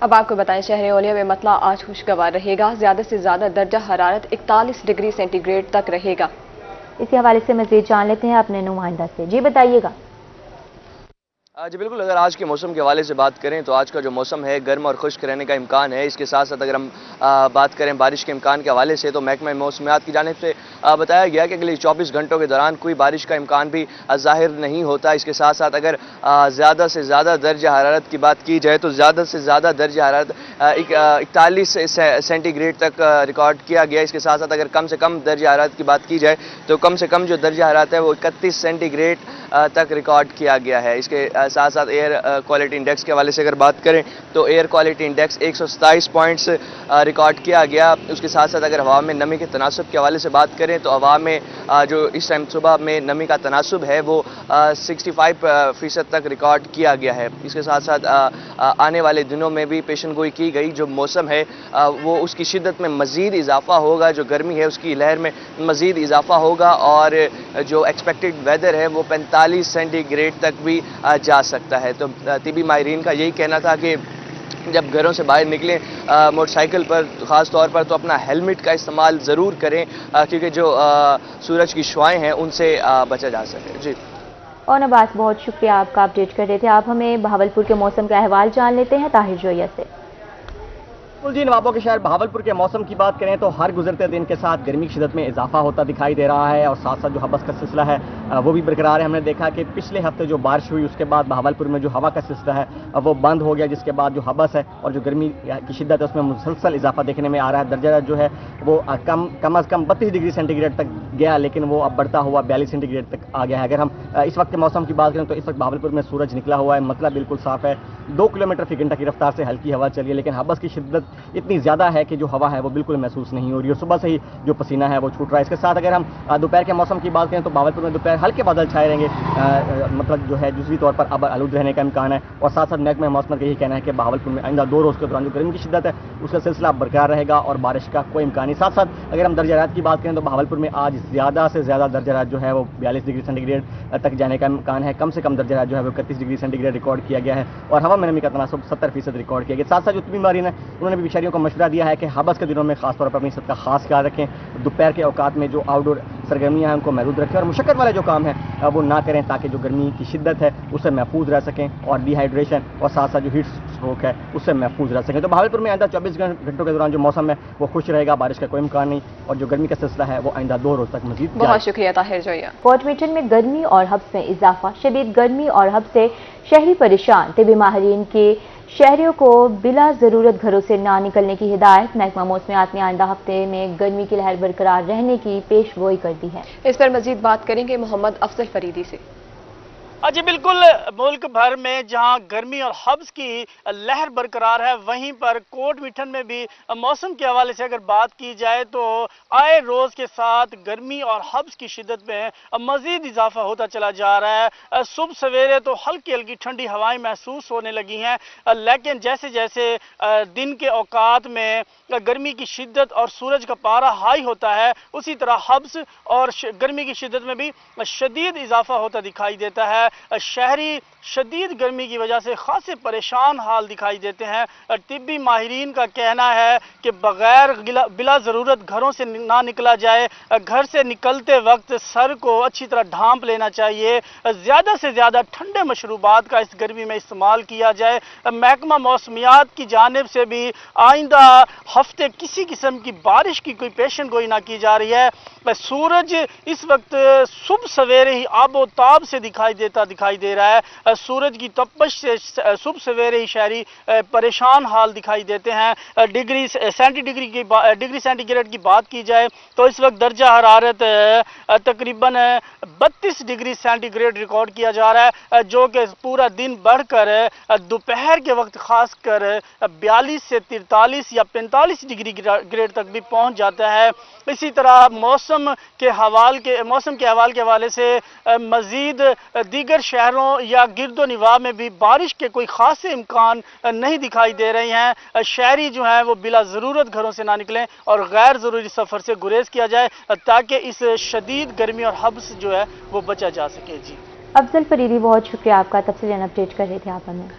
اب آپ کو بتائیں شہر اولیا میں مطلع آج خوشگوار رہے گا، زیادہ سے زیادہ درجہ حرارت 41 ڈگری سینٹی گریڈ تک رہے گا۔ اسی حوالے سے مزید جان لیتے ہیں اپنے نمائندہ سے، جی بتائیے گا۔ جی بالکل، اگر آج کے موسم کے حوالے سے بات کریں تو آج کا جو موسم ہے گرم اور خشک رہنے کا امکان ہے۔ اس کے ساتھ ساتھ اگر ہم بات کریں بارش کے امکان کے حوالے سے تو محکمہ موسمیات کی جانب سے بتایا گیا کہ اگلے 24 گھنٹوں کے دوران کوئی بارش کا امکان بھی ظاہر نہیں ہوتا۔ اس کے ساتھ ساتھ اگر زیادہ سے زیادہ درجہ حرارت کی بات کی جائے تو زیادہ سے زیادہ درجہ حرارت 41 سینٹی گریڈ تک ریکارڈ کیا گیا۔ اس کے ساتھ ساتھ اگر کم سے کم درجہ حرارت کی بات کی جائے تو کم سے کم جو درجہ حرارت ہے وہ 31 سینٹی گریڈ تک ریکارڈ کیا گیا ہے۔ اس کے ساتھ ساتھ ایئر کوالٹی انڈیکس کے حوالے سے اگر بات کریں تو air quality index 127 points record کیا گیا۔ اس کے ساتھ ساتھ اگر ہوا میں نمی کے تناسب کے حوالے سے بات کریں تو ہوا میں جو اس ٹائم صبح میں نمی کا تناسب ہے وہ 65% تک ریکارڈ کیا گیا ہے۔ اس کے ساتھ ساتھ آنے والے دنوں میں بھی پیشن گوئی کی گئی، جو موسم ہے وہ اس کی شدت میں مزید اضافہ ہوگا، جو گرمی ہے اس کی لہر میں مزید اضافہ ہوگا اور جو ایکسپیکٹڈ ویدر ہے وہ 45 سینٹی گریڈ تک بھی جا سکتا ہے۔ تو طبی ماہرین کا یہی کہنا تھا کہ جب گھروں سے باہر نکلیں موٹر سائیکل پر خاص طور پر تو اپنا ہیلمٹ کا استعمال ضرور کریں کیونکہ جو سورج کی شعاعیں ہیں ان سے بچا جا سکے۔ جی اور نباس، بہت شکریہ آپ کا اپڈیٹ کر رہے تھے۔ آپ ہمیں بہاولپور کے موسم کا احوال جان لیتے ہیں طاہر جویہ سے۔ جی نوابوں کے شہر بہاولپور کے موسم کی بات کریں تو ہر گزرتے دن کے ساتھ گرمی کی شدت میں اضافہ ہوتا دکھائی دے رہا ہے اور ساتھ ساتھ جو حبس کا سلسلہ ہے وہ بھی برقرار ہے۔ ہم نے دیکھا کہ پچھلے ہفتے جو بارش ہوئی اس کے بعد بہاولپور میں جو ہوا کا سلسلہ ہے وہ بند ہو گیا، جس کے بعد جو حبس ہے اور جو گرمی کی شدت ہے اس میں مسلسل اضافہ دیکھنے میں آ رہا ہے۔ درجہ جو ہے وہ کم از کم 32 ڈگری سینٹی گریڈ تک گیا، لیکن وہ اب بڑھتا ہوا 42 سینٹی گریڈ تک آ گیا ہے۔ اگر ہم اس وقت کے موسم کی بات کریں تو اس وقت بہاولپور میں سورج نکلا ہوا ہے، مطلب بالکل صاف ہے، 2 کلومیٹر فی گھنٹہ کی رفتار سے ہلکی ہوا چل رہی ہے، لیکن حبس کی شدت اتنی زیادہ ہے کہ جو ہوا ہے وہ بالکل محسوس نہیں ہو رہی ہے، صبح سے ہی جو پسینہ ہے وہ چھوٹ رہا ہے۔ اس کے ساتھ اگر ہم دوپہر کے موسم کی بات کریں تو بہاولپور میں دوپہر ہلکے بادل چھائے رہیں گے، مطلب جو ہے جزوی طور پر اب آلود رہنے کا امکان ہے۔ اور ساتھ ساتھ محکمہ موسمیات کا یہی کہنا ہے کہ بہاولپور میں آئندہ 2 روز کے دوران جو گرمی کی شدت ہے اس کا سلسلہ برقرار رہے گا اور بارش کا کوئی امکان نہیں۔ ساتھ ساتھ اگر ہم درجہ حرارت کی بات کریں تو بہاولپور میں آج زیادہ سے زیادہ درجہ حرارت جو ہے وہ 42 ڈگری سینٹی گریڈ تک جانے کا امکان ہے، کم سے کم درجہ حرارت جو ہے وہ 31 ڈگری سینٹی گریڈ ریکارڈ کیا گیا ہے اور ہوا میں نمی کا تناسب 70% ریکارڈ کیا گیا۔ ساتھ ساتھ جو طبی ماہرین ہیں انہوں نے بھی شہریوں کو مشورہ دیا ہے کہ حبس کے دنوں میں خاص طور پر اپنی صحت کا خاص خیال رکھیں، دوپہر کے اوقات میں جو آؤٹ ڈور سرگرمیاں ہیں ان کو محدود رکھیں اور مشقت والے جو کام ہیں وہ نہ کریں تاکہ جو گرمی کی شدت ہے اس سے محفوظ رہ سکیں اور ڈی ہائیڈریشن اور ساتھ ساتھ جو ہیٹ اسٹروک ہے اس سے محفوظ رہ سکیں۔ تو بہاولپور میں آئندہ 24 گھنٹوں کے دوران جو موسم ہے وہ خوش رہے گا، بارش کا کوئی امکان نہیں اور جو گرمی کا سلسلہ ہے وہ آئندہ 2 روز تک مزید جاری۔ بہت شکریہ طاہر جویہ۔ کوٹ میٹن میں گرمی اور حبس میں اضافہ، شدید گرمی اور حبس سے شہری پریشان، طبی ماہرین کی شہریوں کو بلا ضرورت گھروں سے نہ نکلنے کی ہدایت۔ محکمہ موسمیات نے آئندہ ہفتے میں گرمی کی لہر برقرار رہنے کی پیش گوئی کر دی ہے۔ اس پر مزید بات کریں گے محمد افضل فریدی سے۔ جی بالکل، ملک بھر میں جہاں گرمی اور حبس کی لہر برقرار ہے وہیں پر کوٹ میٹن میں بھی موسم کے حوالے سے اگر بات کی جائے تو آئے روز کے ساتھ گرمی اور حبس کی شدت میں مزید اضافہ ہوتا چلا جا رہا ہے۔ صبح سویرے تو ہلکی ہلکی ٹھنڈی ہوائیں محسوس ہونے لگی ہیں، لیکن جیسے جیسے دن کے اوقات میں گرمی کی شدت اور سورج کا پارہ ہائی ہوتا ہے اسی طرح حبس اور گرمی کی شدت میں بھی شدید اضافہ ہوتا دکھائی دیتا ہے۔ شہری شدید گرمی کی وجہ سے خاصے پریشان حال دکھائی دیتے ہیں۔ طبی ماہرین کا کہنا ہے کہ بغیر بلا ضرورت گھروں سے نہ نکلا جائے، گھر سے نکلتے وقت سر کو اچھی طرح ڈھانپ لینا چاہیے، زیادہ سے زیادہ ٹھنڈے مشروبات کا اس گرمی میں استعمال کیا جائے۔ محکمہ موسمیات کی جانب سے بھی آئندہ ہفتے کسی قسم کی بارش کی کوئی پیشن گوئی نہ کی جا رہی ہے۔ سورج اس وقت صبح سویرے ہی آب و تاب سے دکھائی دے رہا ہے، سورج کی تپش سے صبح سویرے ہی شہری پریشان حال دکھائی دیتے ہیں۔ ڈگری سینٹی گریڈ کی بات کی جائے تو اس وقت درجہ حرارت تقریباً 32 ڈگری سینٹی گریڈ ریکارڈ کیا جا رہا ہے، جو کہ پورا دن بڑھ کر دوپہر کے وقت خاص کر 42 سے 43 یا 45 ڈگری گریڈ تک بھی پہنچ جاتا ہے۔ اسی طرح موسم کے حوال کے حوالے سے مزید دیگر شہروں یا گرد و نواح میں بھی بارش کے کوئی خاص امکان نہیں دکھائی دے رہے ہیں۔ شہری جو ہیں وہ بلا ضرورت گھروں سے نہ نکلیں اور غیر ضروری سفر سے گریز کیا جائے تاکہ اس شدید گرمی اور حبس جو ہے وہ بچا جا سکے۔ جی افضل فریدی، بہت شکریہ آپ کا، تفصیل اپڈیٹ کر رہے تھے آپ ہمیں۔